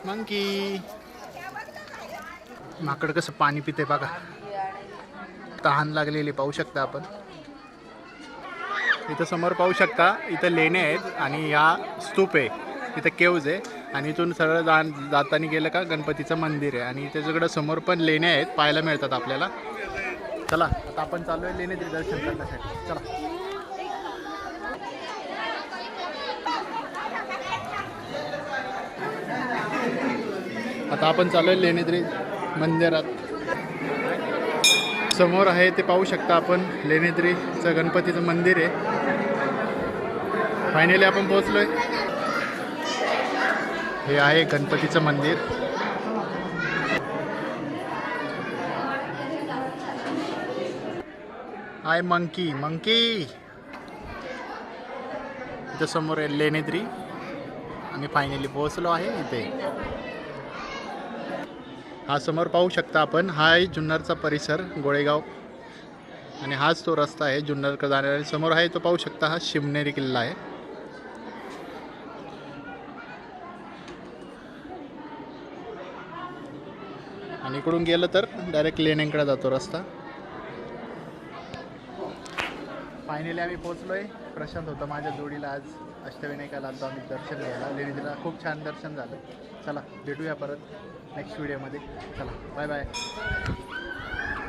Monkey माकड कसं पाणी पिते बघा. तहान लागलेली पाहू शकता आपण. इथं समोर पाहू शकता इथं लेणे आहेत आणि हा स्तूप आहे. इथं केव्ज आहे आणि इथून सरळ जाताना गेलं का गणपतीचं मंदिर आहे आणि त्याच्याकडं समोर पण लेणे आहेत पाहायला मिळतात आपल्याला. चला आता आपण चालू आहे लेण्याद्री दर्शन करण्यासाठी. चला आता आपण चालू आहे लेण्याद्री मंदिरात. समोर आहे ते पाहू शकता आपण लेण्याद्रीचं गणपतीचं मंदिर आहे. फायनली आपण पोहोचलोय. हे आहे गणपतीचं मंदिर. हाय मंकी मंकी. इथं समोर आहे लेण्याद्री आणि फायनली पोहोचलो आहे इथे. हा समोर पाहू शकता आपण. हा आहे जुन्नरचा परिसर गोळेगाव आणि हाच तो रस्ता आहे जुन्नरकडे जाणारा. समोर आहे तो पाहू शकता हा शिवनेरी किल्ला आहे. आणि इकडून गेलं तर डायरेक्ट लेण्यांकडे जातो रस्ता. फायनली आम्ही पोहोचलोय. प्रशांत होता माझ्या जोडीला. आज अष्टविनायकाला आलो आम्ही दर्शन घ्यायला. लेणीला खूप छान दर्शन झालं. चला भेटूया परत नेक्स्ट व्हिडिओमध्ये. चला बाय बाय.